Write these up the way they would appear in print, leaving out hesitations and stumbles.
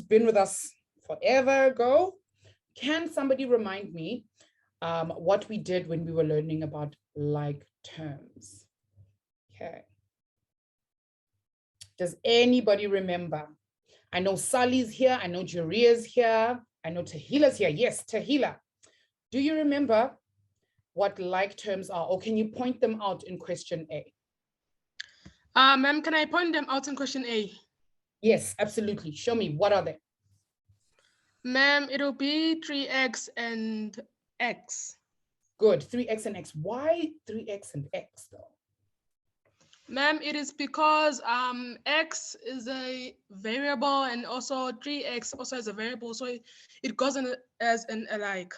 been with us forever ago. Can somebody remind me what we did when we were learning about like terms? Okay. Does anybody remember? I know Sally's here. I know Jaria's here. I know Tahila's here. Yes, Tahila. Do you remember what like terms are, or can you point them out in question A? Ma'am, can I point them out in question A? Yes, absolutely. Show me. What are they? Ma'am, it'll be 3x and x. Good. 3x and x. Why 3x and x though? Ma'am, it is because x is a variable and also 3x also is a variable, so it goes in as an alike.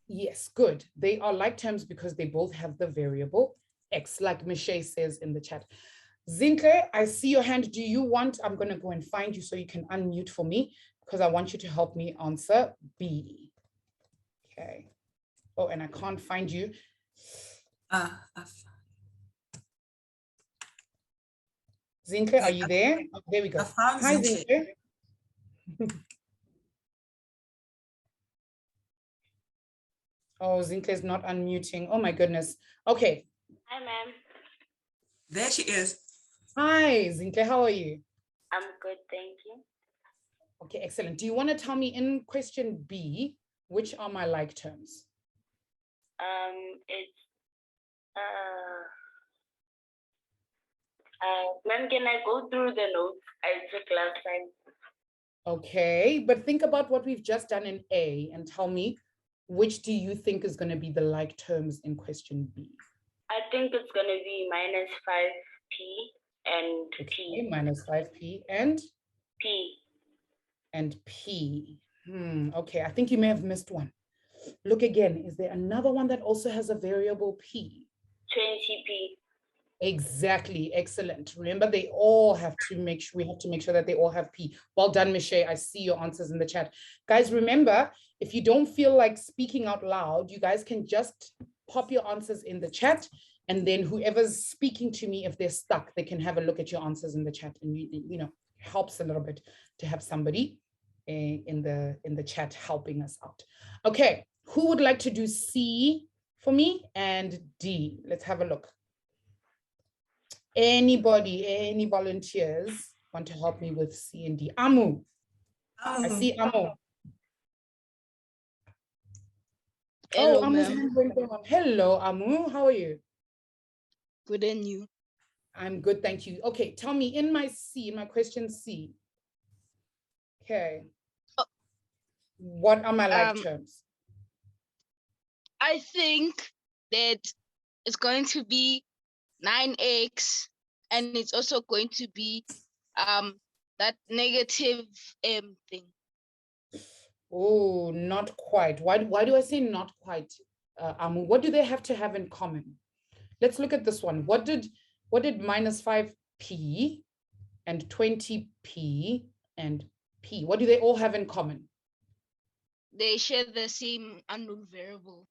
Yes, good. They are like terms because they both have the variable x, like Michelle says in the chat. Zinke, I see your hand. Do you want, I'm going to go and find you so you can unmute for me because I want you to help me answer B. Okay. Oh, and I can't find you. Zinke, are you there? Oh, there we go. Hi, Zinke. Oh, Zinke is not unmuting. Oh, my goodness. Okay. Hi, ma'am. There she is. Hi, Zinke. How are you? I'm good, thank you. Okay, excellent. Do you want to tell me in question B, which are my like terms? It's ma'am, can I go through the notes I took last time? Okay, but think about what we've just done in A and tell me which do you think is going to be the like terms in question B? I think it's going to be minus 5p and okay, p. Minus 5p and? P. And p. Okay, I think you may have missed one. Look again, is there another one that also has a variable p? 20p. Exactly, excellent. Remember, they all have to make sure, we have to make sure that they all have p. Well done, Michelle. I see your answers in the chat. Guys, remember, if you don't feel like speaking out loud, you guys can just pop your answers in the chat, and then whoever's speaking to me, if they're stuck, they can have a look at your answers in the chat, and you know, helps a little bit to have somebody in the chat helping us out. Okay, who would like to do C for me and D? Let's have a look. Anybody, any volunteers want to help me with C and D? Amu. I see Amu. Hello, oh, Amu's went down. Hello, Amu. How are you? Good, and you? I'm good, thank you. Okay, tell me in my C, in my question C. Okay. Oh. What are my like terms? I think that it's going to be 9x, and it's also going to be that negative m thing. Oh, not quite. Why do I say not quite? Amu, what do they have to have in common? Let's look at this one. What did minus 5p and 20p and p, what do they all have in common? They share the same unknown variable.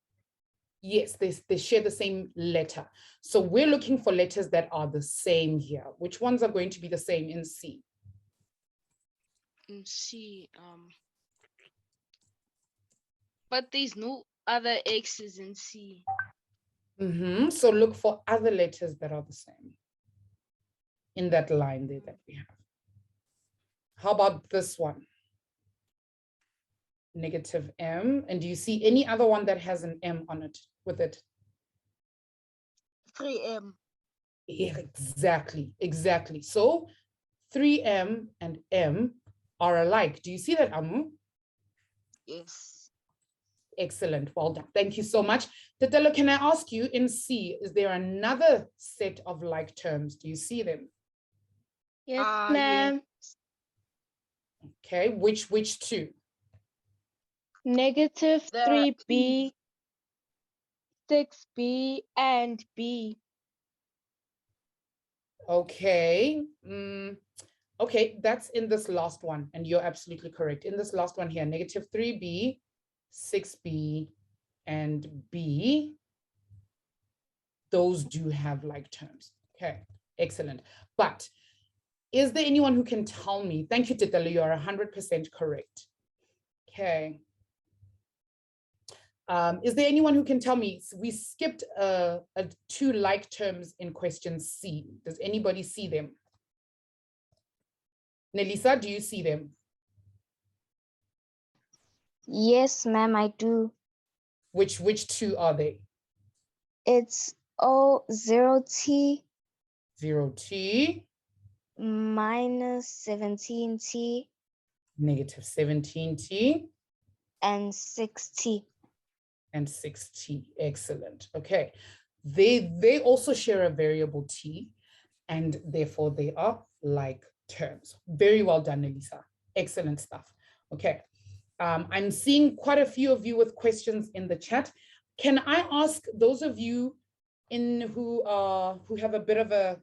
Yes, they share the same letter. So we're looking for letters that are the same here. Which ones are going to be the same in C? In C, but there's no other x's in C. So look for other letters that are the same in that line there that we have. How about this one? Negative m. And do you see any other one that has an m on it with it? 3m. Yeah, exactly. So 3m and m are alike. Do you see that, Amu? Yes. Excellent, well done. Thank you so much. Tetelo, can I ask you, in C, is there another set of like terms? Do you see them? Yes, ma'am. Okay, which two? Negative 3b, 6b, and b. Okay. Okay, that's in this last one, and you're absolutely correct. In this last one here, negative 3b, 6b, and b, those do have like terms. Okay, excellent. But Is there anyone who can tell me? Thank you, Titala, you are 100% correct. Okay. Is there anyone who can tell me? We skipped two like terms in question C. Does anybody see them? Nelisa, do you see them? Yes, ma'am, I do. Which two are they? It's O0t 0t minus 17t negative 17t and 6t. and 6t. Excellent. Okay. They also share a variable t, and therefore they are like terms. Very well done, Elisa. Excellent stuff. Okay. I'm seeing quite a few of you with questions in the chat. Can I ask those of you who have a bit of a,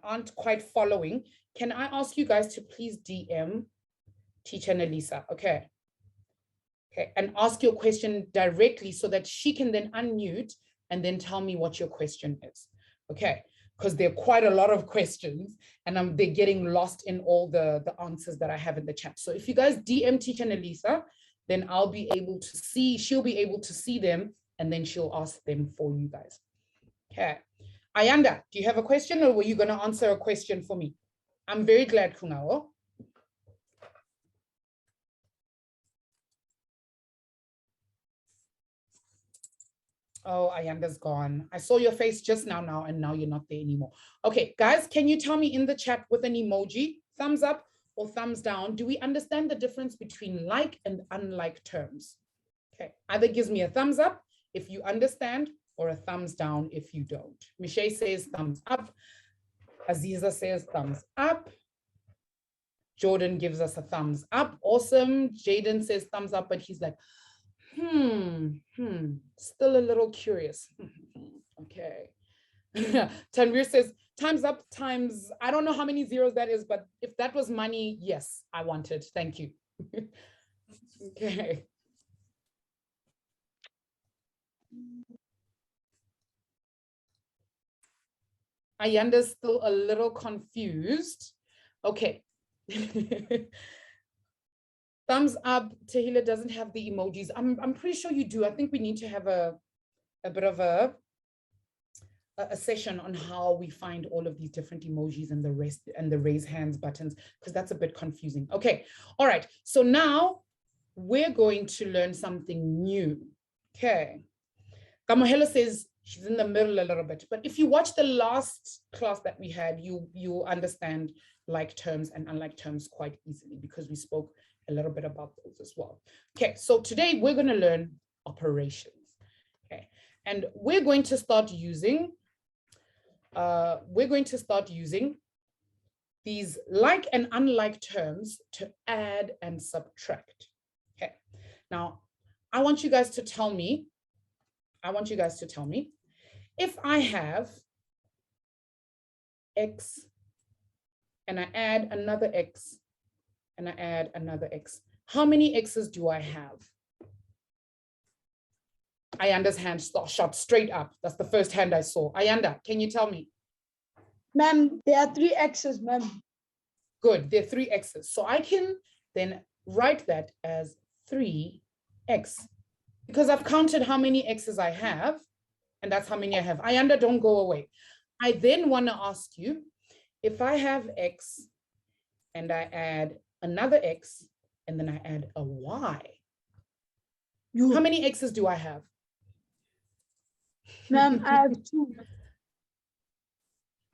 aren't quite following, can I ask you guys to please DM teacher Nelisa? Okay. Okay, and ask your question directly so that she can then unmute and then tell me what your question is. Okay, because there are quite a lot of questions and they're getting lost in all the answers that I have in the chat. So if you guys DM teacher Nelisa, then I'll be able to see, she'll be able to see them and then she'll ask them for you guys. Okay, Ayanda, do you have a question or were you gonna answer a question for me? I'm very glad, Kunao. Oh, Ayanda's gone. I saw your face just now, and now you're not there anymore. Okay, guys, can you tell me in the chat with an emoji, thumbs up or thumbs down, do we understand the difference between like and unlike terms? Okay, either gives me a thumbs up if you understand or a thumbs down if you don't. Michelle says thumbs up. Aziza says thumbs up. Jordan gives us a thumbs up. Awesome. Jaden says thumbs up, but he's like, still a little curious. Okay. Tanvir says, time's up, times, I don't know how many zeros that is, but if that was money, yes, I want it. Thank you. Okay. Ayanda's still a little confused. Okay. Thumbs up. Tahila doesn't have the emojis. I'm pretty sure you do. I think we need to have a bit of a session on how we find all of these different emojis and the rest and the raise hands buttons, because that's a bit confusing. Okay. All right. So now we're going to learn something new. Okay. Kamohela says she's in the middle a little bit, but if you watch the last class that we had, you understand like terms and unlike terms quite easily because we spoke a little bit about those as well. Okay, so today we're going to learn operations. Okay, and we're going to start using these like and unlike terms to add and subtract. Okay, now I want you guys to tell me if I have x and I add another x and I add another x, how many x's do I have? Ayanda's hand shot straight up. That's the first hand I saw. Ayanda, can you tell me? Ma'am, there are 3 x's, ma'am. Good, there are 3 x's. So I can then write that as 3x because I've counted how many x's I have, and that's how many I have. Ayanda, don't go away. I then want to ask you, if I have x and I add another x and then I add a y, how many x's do I have? Ma'am, I have 2.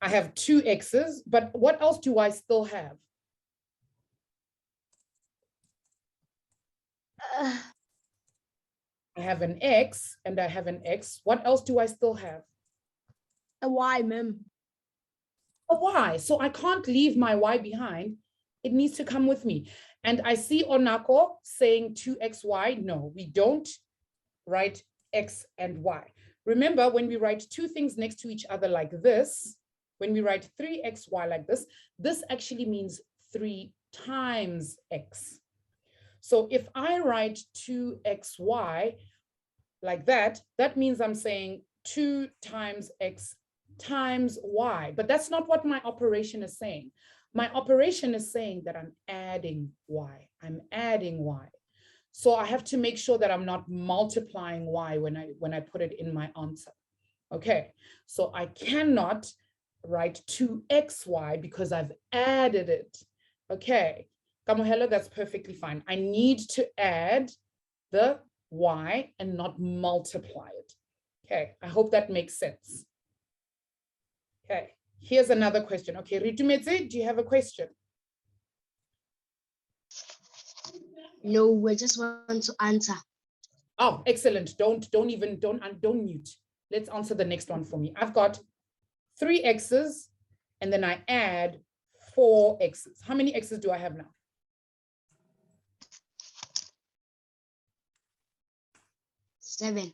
I have 2 x's, but what else do I still have? I have an x and I have an x. What else do I still have? A y, ma'am. A y. So I can't leave my y behind. It needs to come with me. And I see Onako saying 2xy. No, we don't write x and y. Remember, when we write 2 things next to each other like this, when we write 3xy like this, this actually means 3 times x. So if I write 2xy like that, that means I'm saying 2 times x times y, but that's not what my operation is saying. My operation is saying that I'm adding y. I'm adding y. So I have to make sure that I'm not multiplying y when I put it in my answer. Okay, so I cannot write 2xy because I've added it. Okay, Kamohelo, that's perfectly fine. I need to add the y and not multiply it. Okay, I hope that makes sense. Okay, here's another question. Okay, Ritumetse, do you have a question? No, we just want to answer. Oh, excellent. Don't mute. Let's answer the next one for me. I've got 3 x's and then I add 4 x's. How many x's do I have now? 7.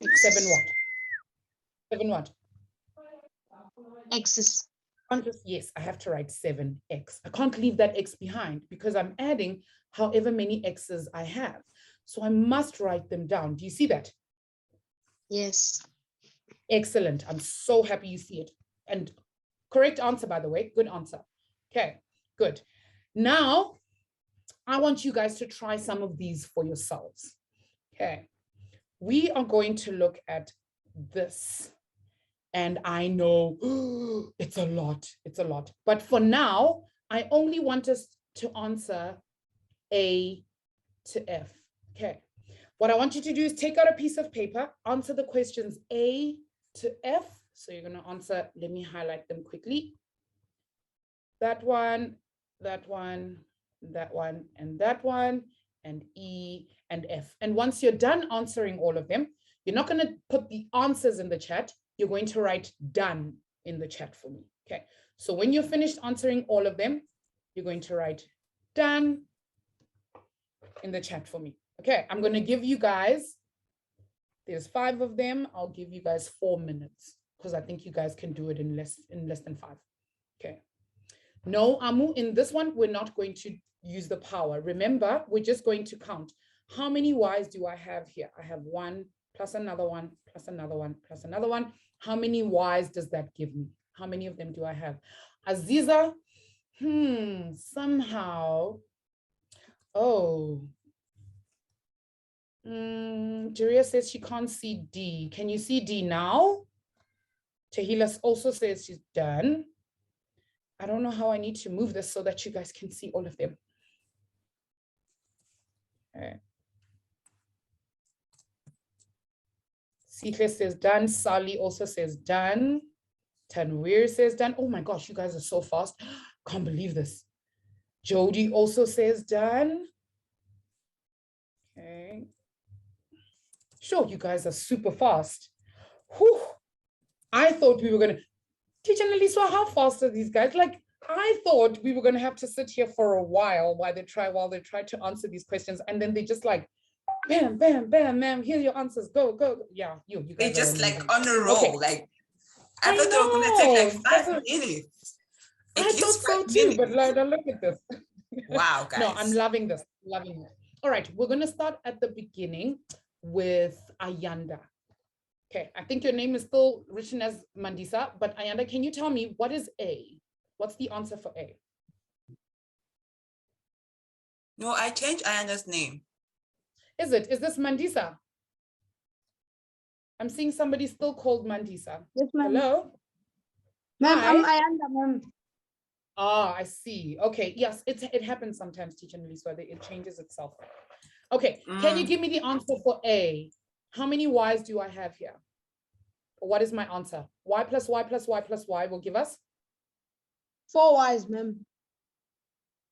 7 what? 7 what? X's. Yes, I have to write 7x. I can't leave that x behind because I'm adding however many x's I have. So I must write them down. Do you see that? Yes. Excellent. I'm so happy you see it. And correct answer, by the way. Good answer. Okay, good. Now, I want you guys to try some of these for yourselves. Okay, we are going to look at this. And I know it's a lot. It's a lot. But for now, I only want us to answer A to F. Okay. What I want you to do is take out a piece of paper, answer the questions A to F. So you're going to answer, let me highlight them quickly. That one, that one, that one, and that one, and E and F. And once you're done answering all of them, you're not going to put the answers in the chat. You're going to write done in the chat for me. Okay. So when you're finished answering all of them, you're going to write done in the chat for me. Okay. I'm going to give you guys, there's 5 of them. I'll give you guys 4 minutes because I think you guys can do it in less than 5. Okay. No, Amu, in this one, we're not going to use the power. Remember, we're just going to count. How many y's do I have here? I have 1 plus another one, plus another one, plus another one. How many y's does that give me? How many of them do I have? Aziza, somehow, Julia says she can't see D. Can you see D now? Tahila also says she's done. I don't know how I need to move this so that you guys can see all of them. Okay. Sihle says done. Sally also says done. Tanwir says done. Oh my gosh, you guys are so fast. Can't believe this. Jody also says done. Okay. Sure, you guys are super fast. Whew. I thought we were going to, Teacher Neliswa, how fast are these guys? Like, I thought we were going to have to sit here for a while while they try to answer these questions. And then they just like, bam, bam, bam, ma'am, here are your answers. Go, go. Yeah, you guys they just like on a roll. Okay. Like, I thought they were going to take like 5 minutes. I thought so too, but look at this. Wow, guys. No, I'm loving this. Loving it. All right, we're going to start at the beginning with Ayanda. Okay, I think your name is still written as Mandisa, but Ayanda, can you tell me what is A? What's the answer for A? No, I changed Ayanda's name. Is this Mandisa? I'm seeing somebody still called Mandisa. Yes, ma'am. Hello? Ma'am, Hi. I'm Ayanda, ma'am. Ah, I see. Okay, yes, it happens sometimes, Teacher Neliswa, it changes itself. Okay, can you give me the answer for A? How many y's do I have here? What is my answer? Y plus y plus y plus y will give us? 4 y's, ma'am.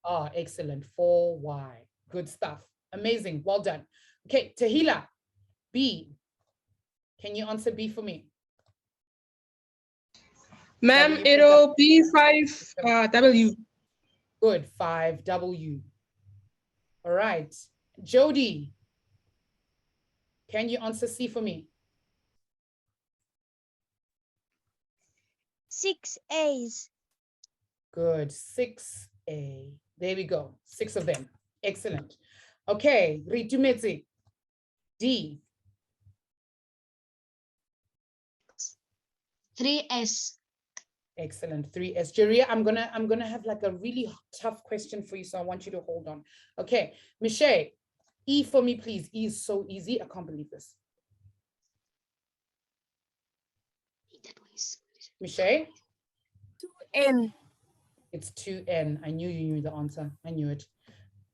Ah, excellent. 4y. Good stuff. Amazing. Well done. Okay, Tahila, B. Can you answer B for me? Ma'am, it'll be 5W. Good, 5W. All right. Jody, can you answer C for me? 6 A's. Good, 6A. There we go, 6 of them. Excellent. Okay, Ritumetse, D. 3S. Excellent. 3S. Jeria, I'm gonna have like a really tough question for you, so I want you to hold on. Okay, Michelle, E for me, please. E is so easy. I can't believe this. Michelle? 2N. It's 2N. I knew you knew the answer. I knew it.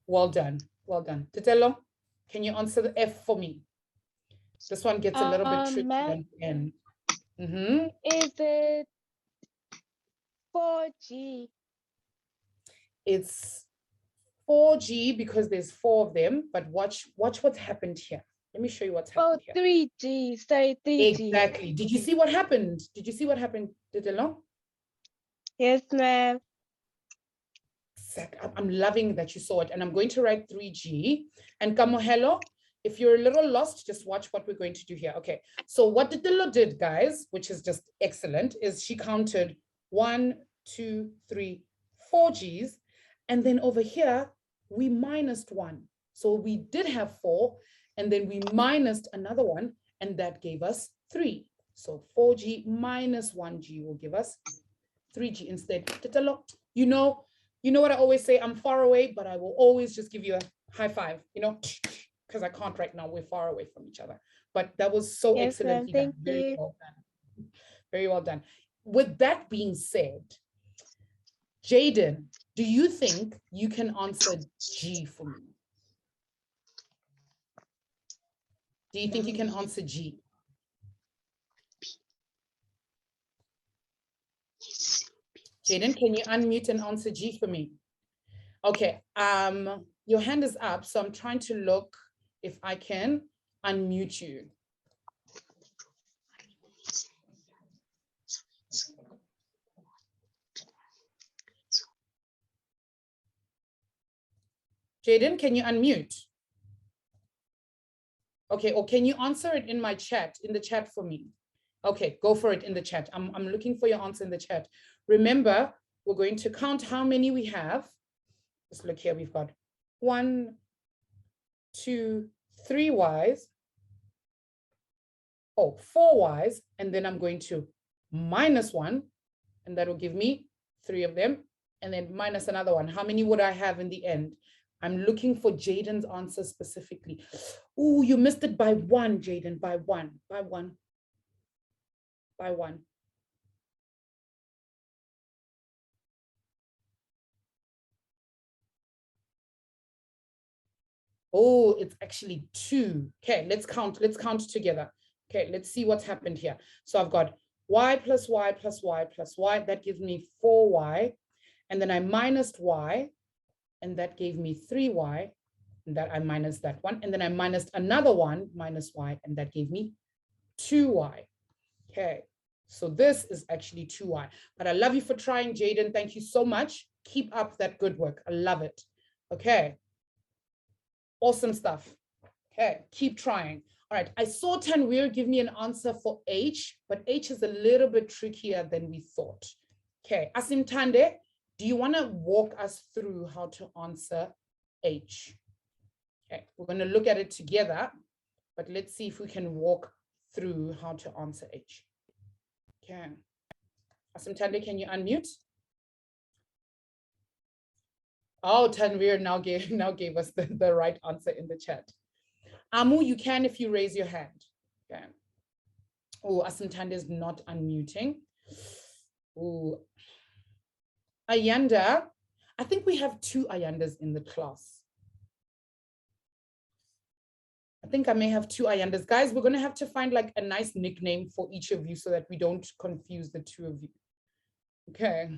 Well done. Well done. Titelo, can you answer the F for me? This one gets a little bit tricky than N. Is it 4G? It's 4G because there's 4 of them, but watch what's happened here. Let me show you what's happened here. 3G. Sorry, 3G. Exactly. Did you see what happened? Did you see what happened, Titelo? Yes, ma'am. I'm loving that you saw it, and I'm going to write 3G. And Kamohelo, if you're a little lost, just watch what we're going to do here. Okay, so what Titelo did, guys, which is just excellent, is she counted 1, 2, 3, 4 G's, and then over here, we minused 1. So we did have 4, and then we minused another one, and that gave us 3. So 4G minus 1G will give us 3G instead. Titelo, you know what I always say, I'm far away, but I will always just give you a high five, you know, because I can't right now, we're far away from each other. But that was so excellently done. Very well done. Very well done. With that being said, Jaden, do you think you can answer G for me? Do you think you can answer G? Jaden, can you unmute and answer G for me? Okay, your hand is up, so I'm trying to look if I can unmute you. Jaden, can you unmute? Okay, or can you answer it in my chat, in the chat for me? Okay, go for it in the chat. I'm looking for your answer in the chat. Remember, we're going to count how many we have. Let's look here, we've got 1, 2, 3 Y's. Oh, 4 Y's, and then I'm going to minus 1, and that will give me 3 of them, and then minus another one. How many would I have in the end? I'm looking for Jaden's answer specifically. Oh, you missed it by 1, Jaden, by 1, by 1, by 1. Oh, it's actually 2. Okay, let's count together. Okay, let's see what's happened here. So I've got Y plus Y plus Y plus Y, that gives me 4Y. And then I minused Y, and that gave me 3Y, and that I minused that one. And then I minused another one, minus Y, and that gave me 2Y. Okay, so this is actually 2Y. But I love you for trying, Jaden. Thank you so much. Keep up that good work. I love it. Okay. Awesome stuff. Okay, keep trying. All right, I saw Tanwir give me an answer for H, but H is a little bit trickier than we thought. Okay, Asim Tande, do you want to walk us through how to answer H? Okay, we're going to look at it together, but let's see if we can walk through how to answer H. Okay, Asim Tande, can you unmute? Oh, Tanvir now gave us the right answer in the chat. Amu, you can if you raise your hand. Okay. Oh, Asantanda is not unmuting. Oh, Ayanda, I think we have 2 Ayandas in the class. I think I may have 2 Ayandas. Guys, we're going to have to find like a nice nickname for each of you so that we don't confuse the 2 of you. Okay.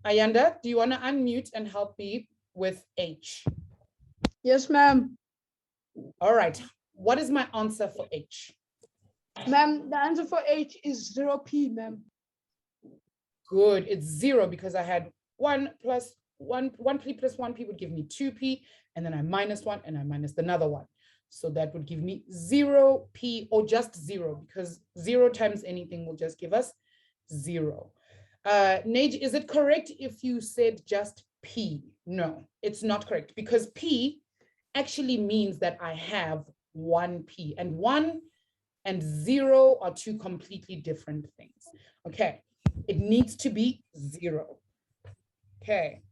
Ayanda, do you want to unmute and help me with H? Yes, ma'am. All right. What is my answer for H? Ma'am, the answer for H is 0p, ma'am. Good. It's 0 because I had 1 plus 1p plus 1p would give me 2p, and then I minus 1 and I minus another one. So that would give me 0p, or just 0, because 0 times anything will just give us 0. Nage, is it correct if you said just P? No, it's not correct, because P actually means that I have 1P, and 1 and 0 are 2 completely different things. Okay, It needs to be 0. Okay.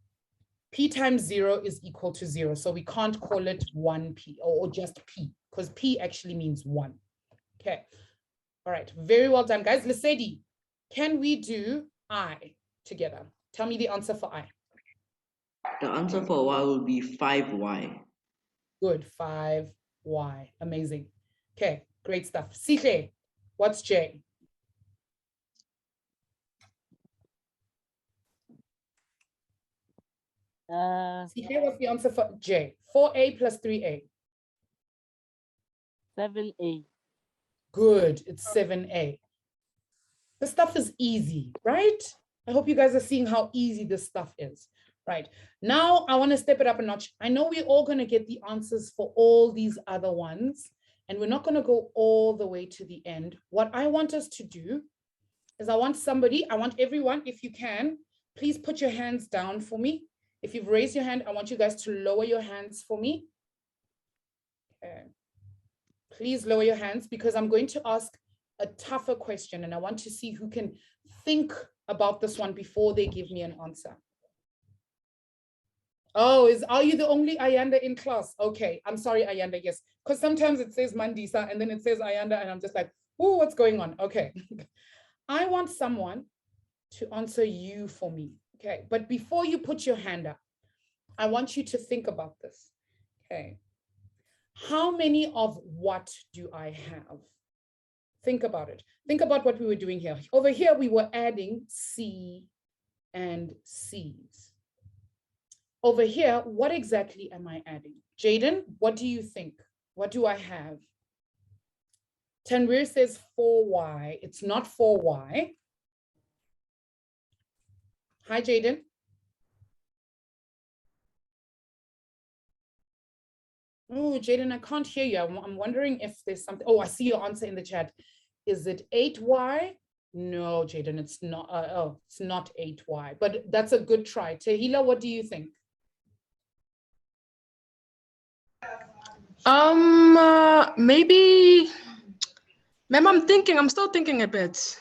P times 0 is equal to 0. So we can't call it 1p or just p, because p actually means 1. Okay. All right. Very well done, guys. Lesedi, can we do I together? Tell me the answer for I. The answer for y will be 5y. Good. 5y. Amazing. Okay. Great stuff. Sihle, what's J? Sihle, what's the answer for J? 4a plus 3a. 7a. Good. It's 7a. This stuff is easy, right? I hope you guys are seeing how easy this stuff is, right? Now I want to step it up a notch. I know we're all going to get the answers for all these other ones, and we're not going to go all the way to the end. What I want us to do is I want everyone, if you can, please put your hands down for me. If you've raised your hand, I want you guys to lower your hands for me. Okay. Please lower your hands, because I'm going to ask a tougher question, and I want to see who can think about this one before they give me an answer. Oh, are you the only Ayanda in class? Okay, I'm sorry, Ayanda, yes. Because sometimes it says Mandisa and then it says Ayanda, and I'm just like, oh, what's going on? Okay. I want someone to answer you for me. Okay, but before you put your hand up, I want you to think about this. Okay. How many of what do I have? Think about it. Think about what we were doing here. Over here, we were adding C and C's. Over here, what exactly am I adding? Jaden, what do you think? What do I have? Tanvir says 4y. It's not 4y. Hi, Jaden. Oh, Jaden, I can't hear you. I'm wondering if there's something. Oh, I see your answer in the chat. Is it 8y? No, Jaden, it's not. It's not 8y, but that's a good try. Tehila, what do you think? Maybe, ma'am, I'm still thinking a bit.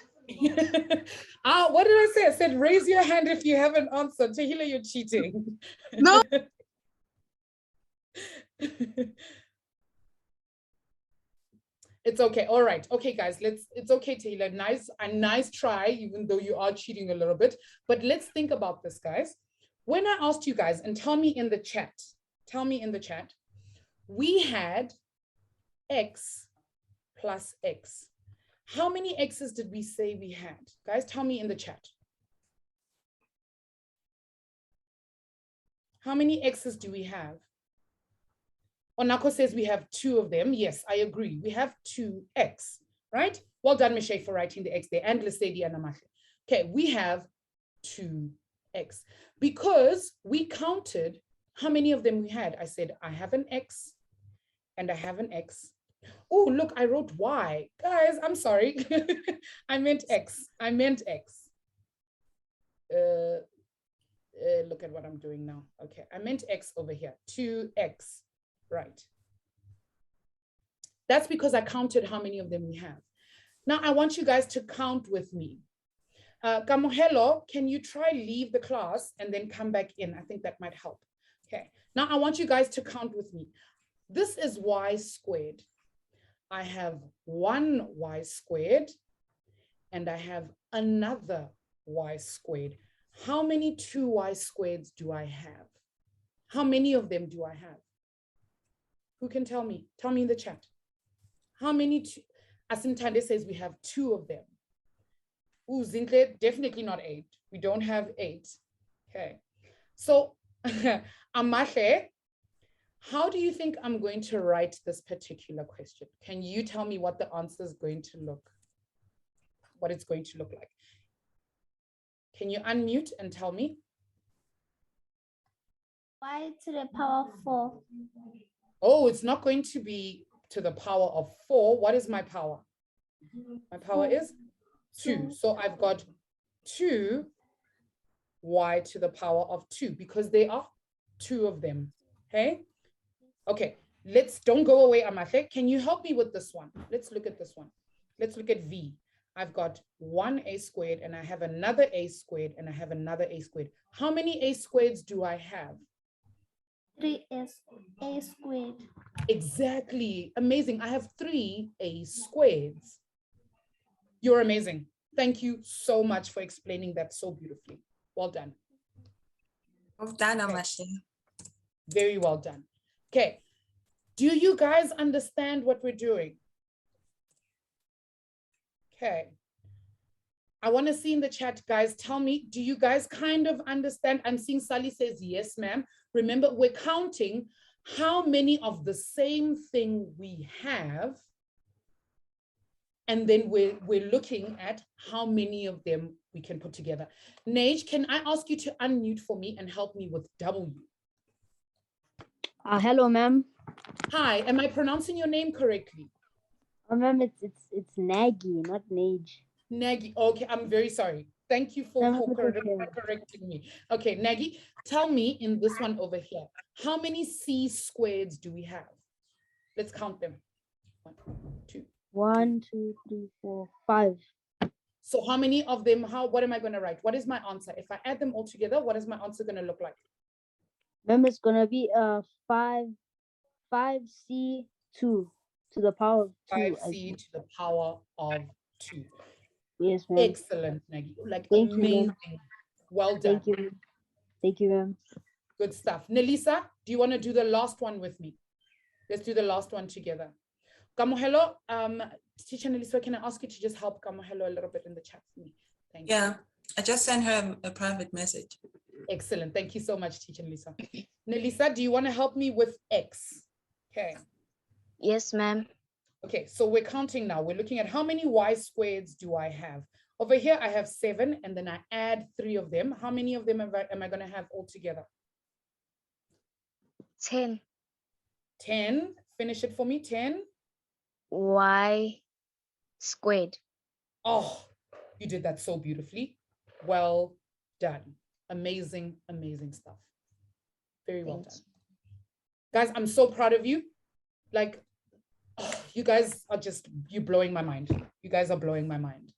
What did I say? I said, raise your hand if you have an answer. Tehila, you're cheating. No. It's okay. All right. Okay, guys, it's okay, Taylor. Nice try, even though you are cheating a little bit. But let's think about this, guys. When I asked you guys, and tell me in the chat, we had x plus x. How many x's did we say we had? Guys, tell me in the chat. How many x's do we have? Onako says we have 2 of them. Yes, I agree. We have 2x, right? Well done, Michelle, for writing the x there, and Lesedi and Amache. Okay, we have 2x. Because we counted how many of them we had. I said, I have an x, and I have an x. Oh, look, I wrote y. Guys, I'm sorry. I meant x. Look at what I'm doing now. Okay, I meant x over here, 2x. Right. That's because I counted how many of them we have. Now I want you guys to count with me. Kamohelo, can you try leave the class and then come back in? I think that might help. Okay. Now I want you guys to count with me. This is y squared. I have 1y squared and I have another y squared. How many 2y squareds do I have? How many of them do I have? Who can tell me? Tell me in the chat. How many? Asintande says we have 2 of them. Ooh, Zintle, definitely not 8. We don't have 8. Okay. So, Amache, how do you think I'm going to write this particular question? Can you tell me what the answer is going to look, what it's going to look like? Can you unmute and tell me? Y to the power of 4. Oh, it's not going to be to the power of 4. What is my power? My power is 2. So I've got 2y to the power of 2 because there are 2 of them. Okay? Okay, don't go away, Amache. Can you help me with this one? Let's look at this one. Let's look at V. I've got 1a squared and I have another a squared and I have another a squared. How many a squareds do I have? 3a squared. Exactly. Amazing. I have 3a squareds. You're amazing. Thank you so much for explaining that so beautifully. Well done. Well done, Amashi. Very well done. Okay. Do you guys understand what we're doing? Okay. I want to see in the chat, guys, tell me, do you guys kind of understand? I'm seeing Sally says, yes, ma'am. Remember, we're counting how many of the same thing we have. And then we're looking at how many of them we can put together. Nage, can I ask you to unmute for me and help me with W? Hello, ma'am. Hi, am I pronouncing your name correctly? Oh, ma'am, it's Nagy, not Nage. Nagy, okay, I'm very sorry. Thank you for correcting me. Okay, Nagy, tell me in this one over here, how many C squareds do we have? Let's count them. 1, 2. 1, 2, 3, 4, 5. So how many of them, what am I going to write? What is my answer? If I add them all together, what is my answer going to look like? Ma'am, it's going to be 5C2 to the power of 2. 5C to the power of 2. Yes, ma'am. Excellent, Nagy. Like Thank amazing. You, well done. Thank you. Thank you, ma'am. Good stuff. Nelisa, do you want to do the last one with me? Let's do the last one together. Kamohelo, teacher Nelisa, can I ask you to just help Kamohelo a little bit in the chat for me? Thank you. Yeah, I just sent her a private message. Excellent. Thank you so much, teacher Nelisa. Nelisa, do you want to help me with X? Okay. Yes, ma'am. Okay, so we're counting now. We're looking at how many y squareds do I have? Over here, I have 7, and then I add 3 of them. How many of them am I going to have all together? 10. 10. Finish it for me. 10. Y squared. Oh, you did that so beautifully. Well done. Amazing, amazing stuff. Very well done. Guys, I'm so proud of you. Like, oh, you guys are just, you're blowing my mind. You guys are blowing my mind.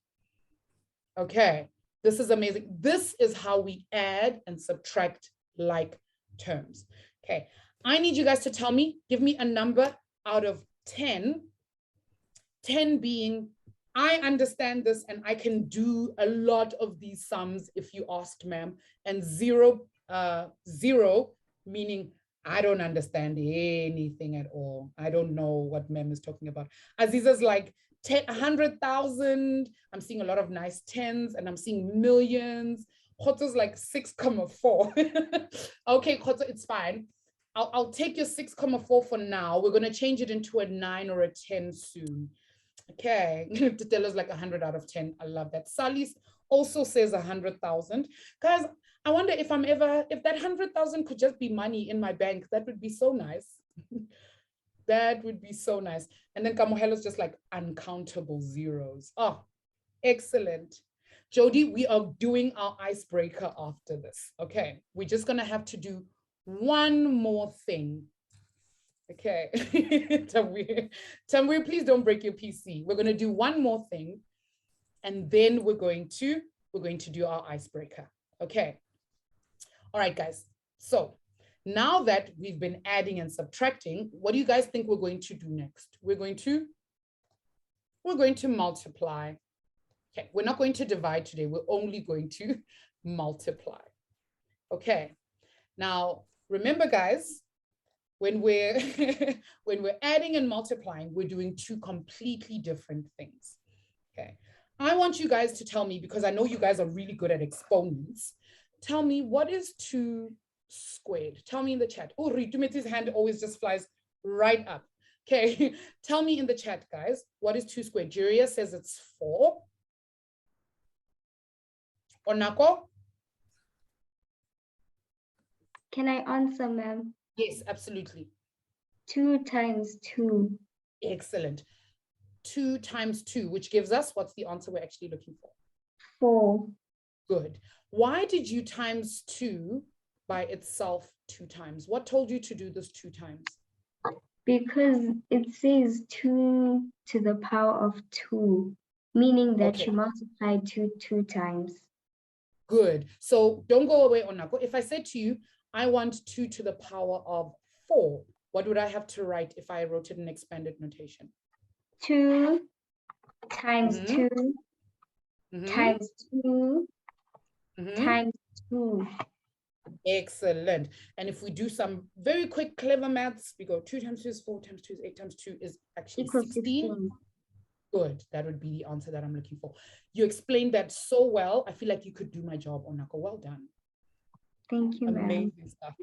Okay, this is amazing. This is how we add and subtract like terms. Okay, I need you guys to tell me, give me a number out of 10. 10 being, I understand this and I can do a lot of these sums if you asked, ma'am. And 0, 0 meaning I don't understand anything at all. I don't know what ma'am is talking about. Aziza's like 100,000. I'm seeing a lot of nice tens and I'm seeing millions. Khoto's like 6,4. Okay, Khoto, it's fine. I'll take your 6,4 for now. We're going to change it into a 9 or a 10 soon. Okay, Titella's like 100 out of 10. I love that. Sally's also says 100,000. Guys, I wonder if if that 100,000 could just be money in my bank, that would be so nice. That would be so nice. And then Kamohelo's just like uncountable zeros. Oh, excellent. Jody, we are doing our icebreaker after this. Okay, we're just gonna have to do one more thing. Okay, Tanwir, please don't break your PC. We're gonna do one more thing, and then we're going to do our icebreaker. Okay. All right, guys. So now that we've been adding and subtracting, what do you guys think we're going to do next? We're going to multiply. Okay, we're not going to divide today. We're only going to multiply. Okay. Now, remember, guys, when we're adding and multiplying, we're doing 2 completely different things. Okay. I want you guys to tell me, because I know you guys are really good at exponents. Tell me, what is 2 squared? Tell me in the chat. Oh, Ritumeti's hand always just flies right up. Okay, tell me in the chat, guys, what is 2 squared? Juria says it's 4. Onako? Can I answer, ma'am? Yes, absolutely. 2 times 2. Excellent. 2 times 2, which gives us, what's the answer we're actually looking for? 4. Good. Why did you times 2 by itself 2 times? What told you to do this 2 times? Because it says 2 to the power of 2. Meaning that Okay. you multiply 2 times. Good. So don't go away, Onako. If I said to you, I want 2 to the power of 4, what would I have to write if I wrote it in expanded notation? 2 times 2 times 2 times 2. Excellent. And if we do some very quick, clever maths, we go 2 times 2 is 4 times 2 is 8 times 2 is actually Equals 16. Good. That would be the answer that I'm looking for. You explained that so well. I feel like you could do my job, Onako. Well done. Thank you, ma'am. Amazing stuff.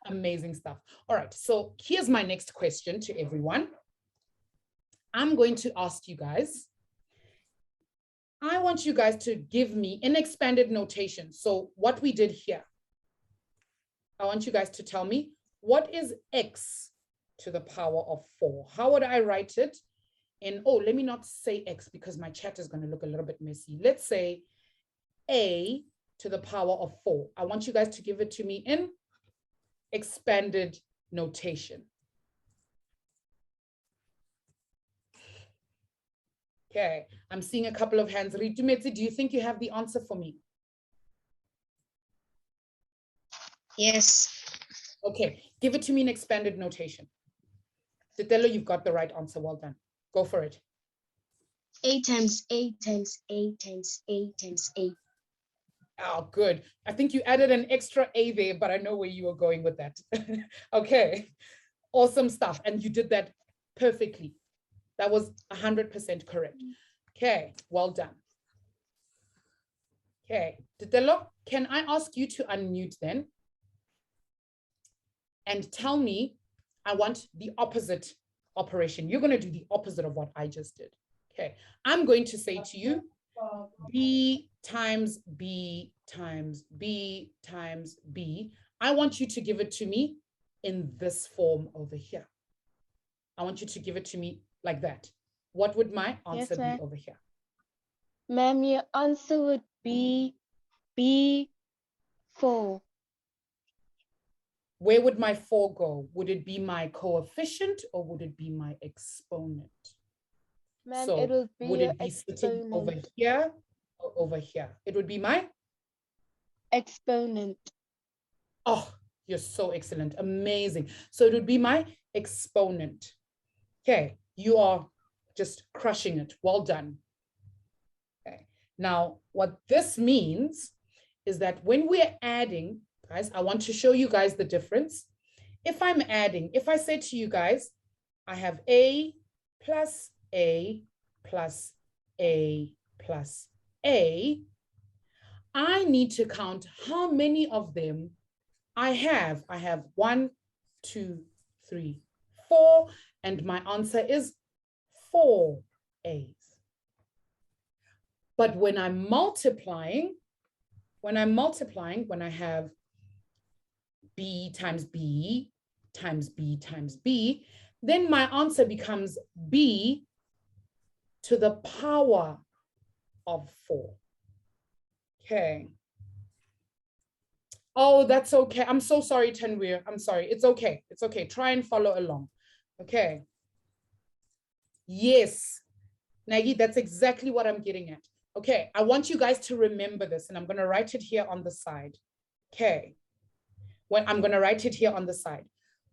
Amazing stuff. All right. So here's my next question to everyone. I'm going to ask you guys. I want you guys to give me an expanded notation. So what we did here, I want you guys to tell me what is x to the power of 4? How would I write it? And oh, let me not say x because my chat is going to look a little bit messy. Let's say a to the power of 4. I want you guys to give it to me in expanded notation. Okay, I'm seeing a couple of hands. Ritumetse, do you think you have the answer for me? Yes. Okay, give it to me in expanded notation. Titelo, you've got the right answer. Well done. Go for it. 8 times 8 times 8 times 8 times 8. Oh, good. I think you added an extra A there, but I know where you were going with that. Okay, awesome stuff. And you did that perfectly. That was 100% correct. Okay, well done. Okay, Titelo, can I ask you to unmute then? And tell me, I want the opposite operation. You're going to do the opposite of what I just did. Okay, I'm going to say to you, B times B times B times B. I want you to give it to me in this form over here. I want you to give it to me like that. What would my answer be over here? Ma'am, your answer would be B4. Where would my 4 go? Would it be my coefficient or would it be my exponent? Ma'am, So it would be would it be sitting over here or over here? It would be my exponent. Oh, you're so excellent. Amazing. So it would be my exponent. Okay, you are just crushing it. Well done. Okay. Now, what this means is that when we're adding, guys, I want to show you guys the difference. If I'm adding, if I say to you guys, I have A plus A plus A plus A, I need to count how many of them I have. I have 1, 2, 3, 4, and my answer is 4 A's. But when I'm multiplying, when I have B times B times B times B, then my answer becomes B to the power of 4. Okay. Oh, that's okay. I'm so sorry, Tanweer. I'm sorry. It's okay. It's okay. Try and follow along. Okay. Yes. Nagi, that's exactly what I'm getting at. Okay. I want you guys to remember this, and I'm going to write it here on the side. Okay. I'm going to write it here on the side.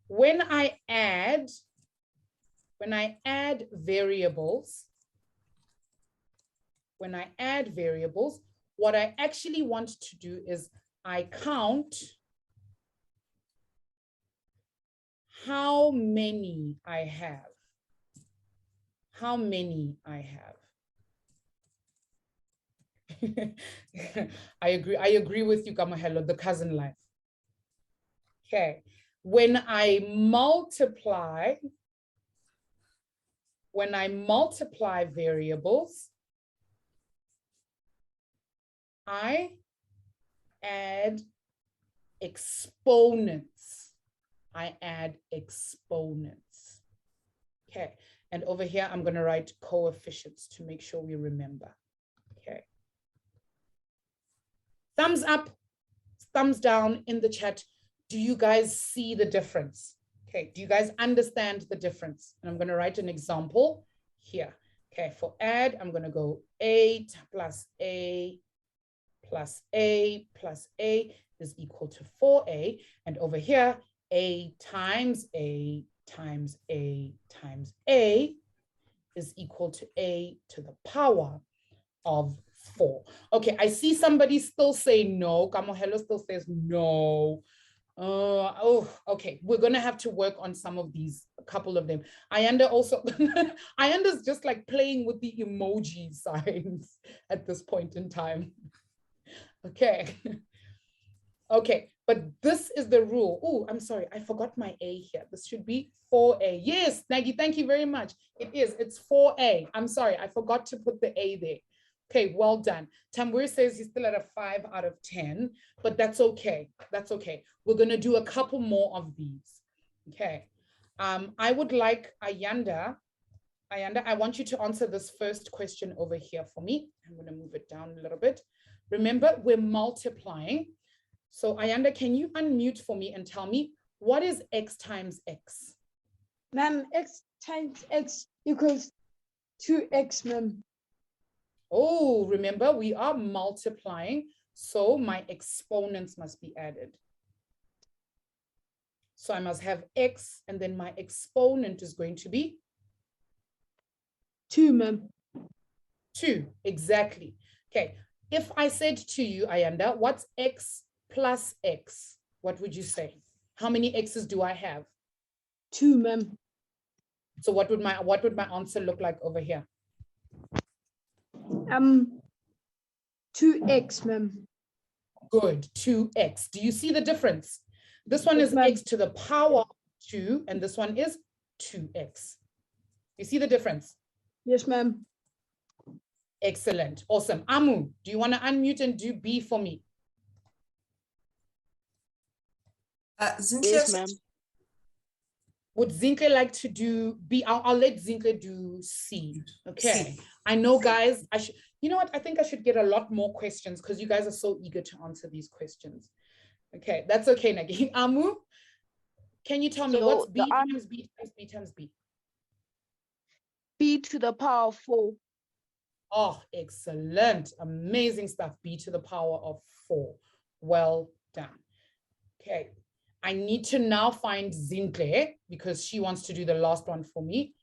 When I add variables, what I actually want to do is I count how many I have. How many I have. I agree with you, Kamahelo, the cousin life. Okay. When I multiply variables, I add exponents. Okay. And over here, I'm going to write coefficients to make sure we remember. Okay. Thumbs up, thumbs down in the chat. Do you guys see the difference? Okay. Do you guys understand the difference? And I'm going to write an example here. Okay, for add, I'm going to go 8 plus A plus A plus A is equal to 4A. And over here, A times A times A times A is equal to A to the power of 4. Okay, I see somebody still say no. Kamohelo still says no. Okay, we're gonna have to work on some of these, a couple of them. Ayanda also, Ayanda's just like playing with the emoji signs at this point in time. Okay. Okay, but this is the rule. Oh, I'm sorry, I forgot my A here. This should be 4A. Yes, Nagy, thank you very much. It is, it's 4A. I'm sorry, I forgot to put the A there. Okay, well done. Tambur says he's still at a 5 out of 10, but that's okay. That's okay. We're gonna do a couple more of these. Okay. I would like Ayanda, I want you to answer this first question over here for me. I'm gonna move it down a little bit. Remember, we're multiplying. So Ayanda, can you unmute for me and tell me what is X times X? Ma'am, X times X equals 2X, ma'am. Oh, remember, we are multiplying, so my exponents must be added. So I must have X, and then my exponent is going to be? 2, ma'am. 2, exactly. Okay, if I said to you, Ayanda, what's X plus X? What would you say? How many X's do I have? 2, ma'am. So what would my answer look like over here? 2X, ma'am. Good, 2X. Do you see the difference? This one is X to the power of 2, and this one is 2X. You see the difference? Yes, ma'am. Excellent, awesome. Amu, do you want to unmute and do B for me? Yes, ma'am. Would Zinke like to do B? I'll let Zinke do C. Okay. C. I know, guys, I should, you know what? I think I should get a lot more questions because you guys are so eager to answer these questions. Okay, that's okay, Nagi. Amu, can you tell me what's B times B times B times B? B to the power of 4. Oh, excellent. Amazing stuff. B to the power of 4. Well done. Okay. I need to now find Zinke because she wants to do the last one for me.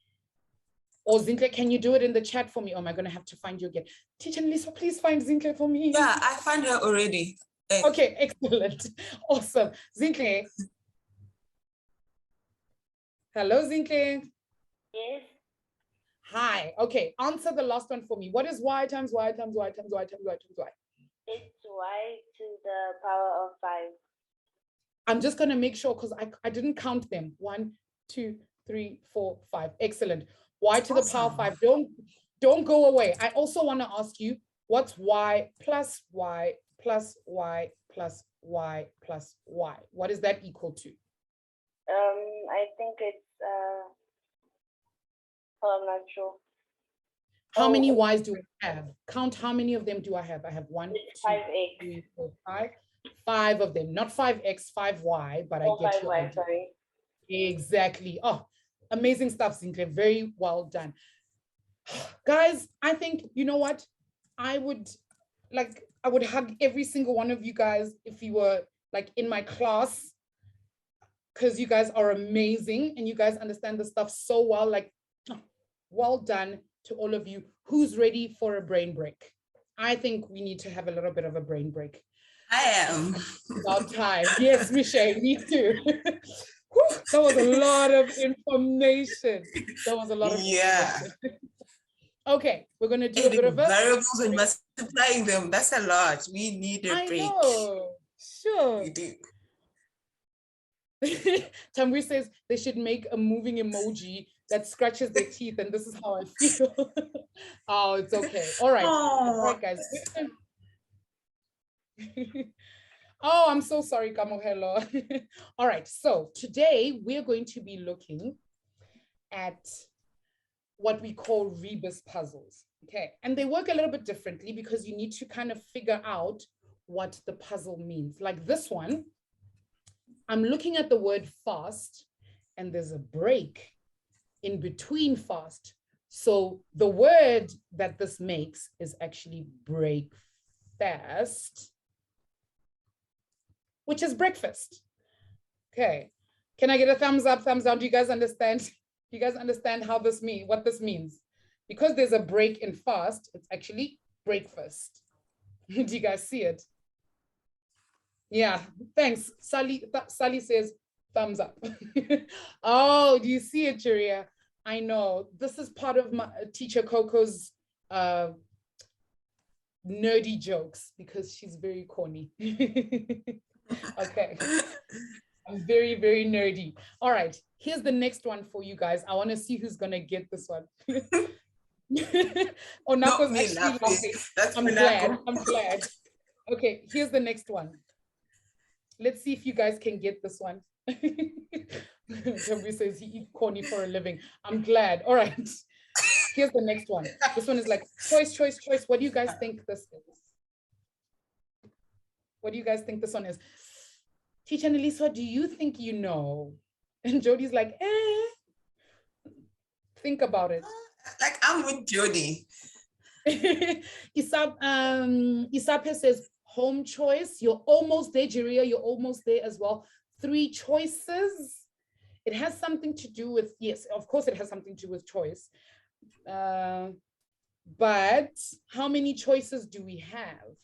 Or Zinke, can you do it in the chat for me? Or am I going to have to find you again? Teacher Lisa, please find Zinke for me. Yeah, I found her already. Okay, excellent. Awesome. Zinke. Hello, Zinke. Yes. Hi. Okay, answer the last one for me. What is Y times Y times Y times Y times Y times Y? It's Y to the power of 5. I'm just going to make sure because I didn't count them. 1, 2, 3, 4, 5. Excellent. Y to the power of 5. Don't go away. I also want to ask you, what's Y plus Y plus Y plus Y plus Y? What is that equal to? I think it's I'm not sure. How many Y's do I have? Count how many of them do I have? I have 1, 2, 3, 4, 5. 5 of them, not 5X, 5Y, but I get your idea. Sorry. Exactly. Oh, amazing stuff, Sinclair. Very well done. Guys, I think, you know what? I would hug every single one of you guys if you were like in my class, because you guys are amazing and you guys understand the stuff so well. Like, well done to all of you. Who's ready for a brain break? I think we need to have a little bit of a brain break. I am. About time. Yes, Michelle, me too. Whew, that was a lot of information. That was a lot of information. Okay, we're going to do a bit of a... variables and multiplying them. That's a lot. We need a break. I know. Sure. We do. Tamri says they should make a moving emoji that scratches their teeth, and this is how I feel. Oh, it's okay. All right. All right, guys. Oh, I'm so sorry, Kamohelo. All right, so today we're going to be looking at what we call rebus puzzles, okay? And they work a little bit differently because you need to kind of figure out what the puzzle means. Like this one, I'm looking at the word fast and there's a break in between fast. So the word that this makes is actually breakfast, which is breakfast. Okay. Can I get a thumbs up, thumbs down? Do you guys understand? Do you guys understand how this means, what this means? Because there's a break in fast, it's actually breakfast. Do you guys see it? Yeah, thanks. Sally says thumbs up. Oh, do you see it, Juria? I know. This is part of my teacher Coco's nerdy jokes because she's very corny. Okay. I'm very, very nerdy. All right, here's the next one for you guys. I want to see who's going to get this one. Oh, Nako's actually laughing. I'm glad. I'm glad. Okay, here's the next one. Let's see if you guys can get this one. Toby says he eats corny for a living. I'm glad. All right. Here's the next one. This one is like choice, choice, choice. What do you guys think this is? What do you guys think this one is? Teacher Annalise, what do you think you know? And Jody's like, think about it. Like I'm with Jody. Isape says home choice. You're almost there, Jiria. You're almost there as well. 3 choices. It has something to do with, yes, of course it has something to do with choice. But how many choices do we have?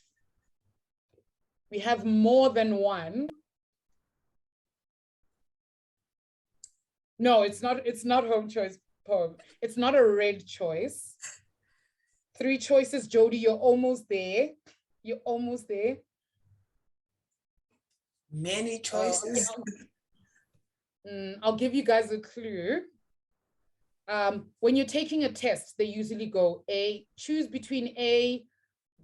We have more than one. No, it's not home choice poem. It's not a red choice. 3 choices, Jody, you're almost there. You're almost there. Many choices. I'll give you guys a clue. When you're taking a test, they usually go A, choose between A,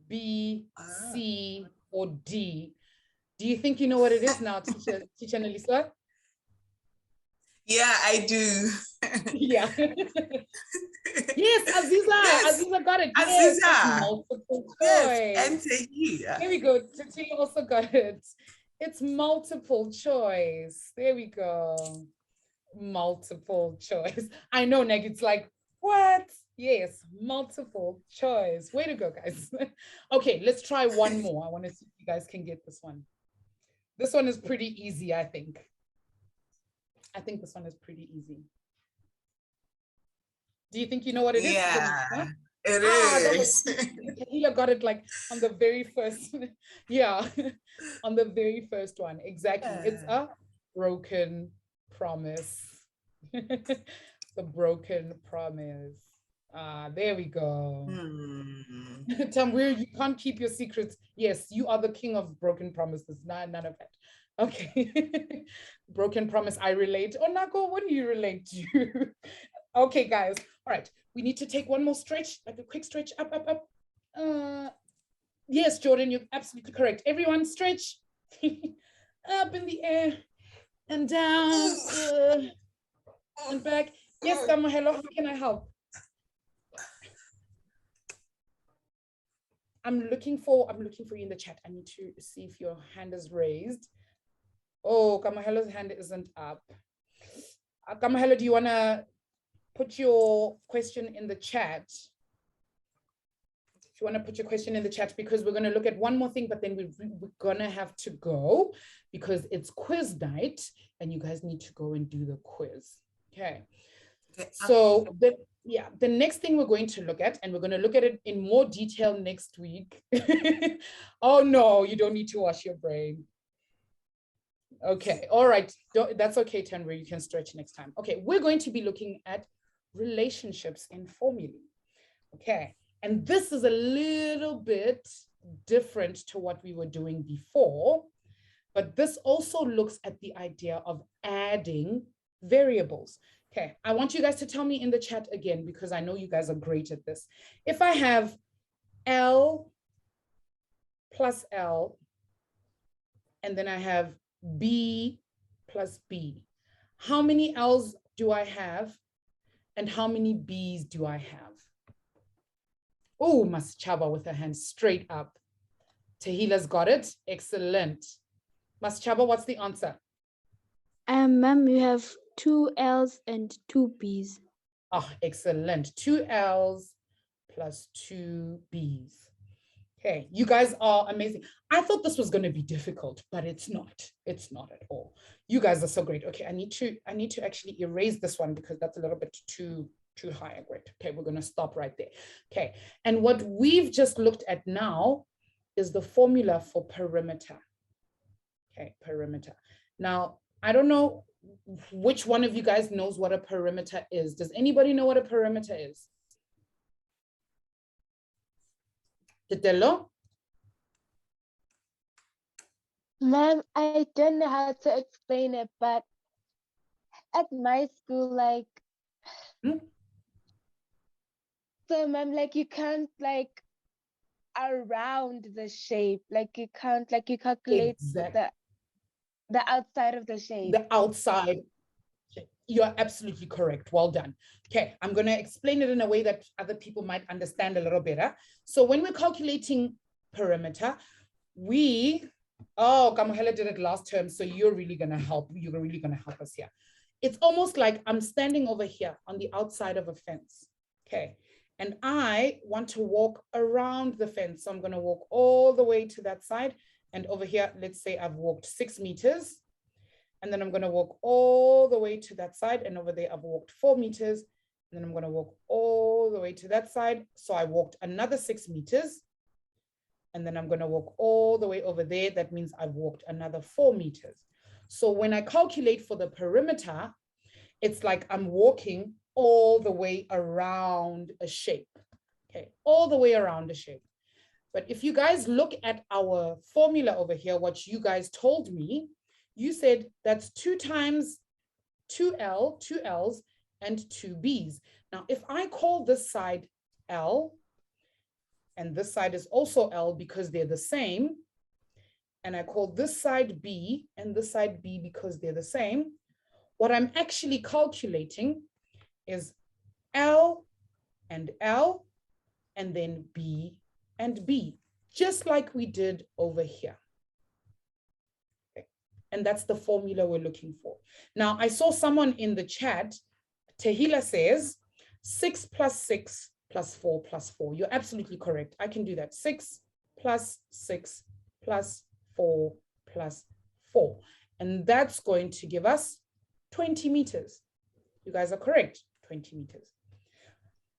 B, C, or D. Do you think you know what it is now, teacher Annalisa? Yeah, I do. Yeah. Yes, Aziza got it. Aziza. Yes, multiple choice. Yes, and Tahila. Here we go. Tati also got it. It's multiple choice. There we go. Multiple choice. I know, Neg, it's like, what? Yes, multiple choice. Way to go, guys. Okay, let's try one more. I want to see if you guys can get this one. This one is pretty easy, I think. I think this one is pretty easy. Do you think you know what it is? Yeah, it is. Tahila got it like on the very first, yeah, on the very first one. Exactly. Yeah. It's a broken promise. The broken promise. There we go. Tamwir, you can't keep your secrets. Yes, you are the king of broken promises. None of that. Okay. Broken promise, I relate. Oh, Nako, what do you relate to? Okay, guys. All right. We need to take one more stretch, like a quick stretch. Up, up, up. Yes, Jordan, you're absolutely correct. Everyone stretch. Up in the air and down and back. Yes, Dama, hello. How can I help? I'm looking for you in the chat. I need to see if your hand is raised. Oh, Kamahelo's hand isn't up. Kamahelo, do you want to put your question in the chat? If you want to put your question in the chat, because we're going to look at one more thing, but then we're going to have to go because it's quiz night and you guys need to go and do the quiz. Okay. So the next thing we're going to look at, and we're going to look at it in more detail next week. Oh no, you don't need to wash your brain. Okay, all right, that's okay, Tanri, you can stretch next time. Okay, we're going to be looking at relationships in formulae. Okay, and this is a little bit different to what we were doing before, but this also looks at the idea of adding variables. Okay, I want you guys to tell me in the chat again, because I know you guys are great at this. If I have L plus L, and then I have B plus B, how many L's do I have? And how many B's do I have? Oh, Mas Chaba with her hand straight up. Tahila's got it. Excellent. Mas Chaba, what's the answer? Ma'am, you have 2 L's and 2 B's. Oh, excellent. 2 L's plus 2 B's. Okay, you guys are amazing. I thought this was going to be difficult, but it's not. It's not at all. You guys are so great. Okay, I need to actually erase this one because that's a little bit too high a grade. Okay, we're going to stop right there. Okay, and what we've just looked at now is the formula for perimeter. Okay, perimeter. Now, I don't know which one of you guys knows what a perimeter is. Does anybody know what a perimeter is? Titelo? Ma'am, I don't know how to explain it, but at my school, like, so ma'am, like you can't like around the shape, like you can't, like you calculate the outside of the shape. The outside. You're absolutely correct. Well done. Okay, I'm going to explain it in a way that other people might understand a little better. So when we're calculating perimeter, Kamuhela did it last term, so you're really going to help. You're really going to help us here. It's almost like I'm standing over here on the outside of a fence. Okay, and I want to walk around the fence. So I'm going to walk all the way to that side. And over here, let's say I've walked 6 meters. And then I'm going to walk all the way to that side. And over there, I've walked 4 meters. And then I'm going to walk all the way to that side. So I walked another 6 meters. And then I'm going to walk all the way over there. That means I've walked another 4 meters. So when I calculate for the perimeter, it's like I'm walking all the way around a shape. Okay, all the way around a shape. But if you guys look at our formula over here, what you guys told me, you said that's 2 times 2L, 2 L's, and 2 B's. Now, if I call this side L, and this side is also L because they're the same, and I call this side B and this side B because they're the same, what I'm actually calculating is L, and then B and B, just like we did over here. And that's the formula we're looking for. Now, I saw someone in the chat, Tehila says, 6 plus 6 plus 4 plus 4. You're absolutely correct. I can do that. 6 plus 6 plus 4 plus 4. And that's going to give us 20 meters. You guys are correct, 20 meters.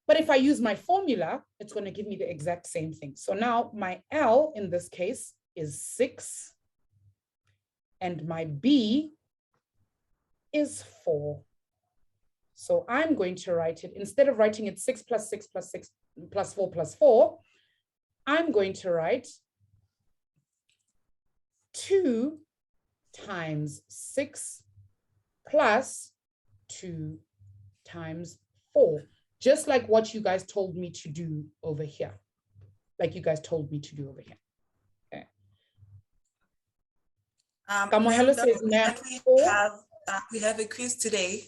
But if I use my formula, it's going to give me the exact same thing. So now my L in this case is 6. And my B is 4. So I'm going to write it, instead of writing it 6 plus 6 plus 6 plus 4 plus 4, I'm going to write 2 times 6 plus 2 times 4. Just like what you guys told me to do over here. Like you guys told me to do over here. Okay. We have a quiz today.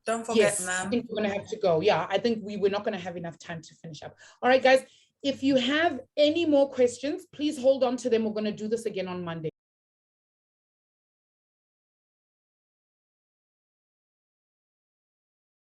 Don't forget, ma'am. I think we're going to have to go. Yeah, I think we're not going to have enough time to finish up. All right, guys, if you have any more questions, please hold on to them. We're going to do this again on Monday.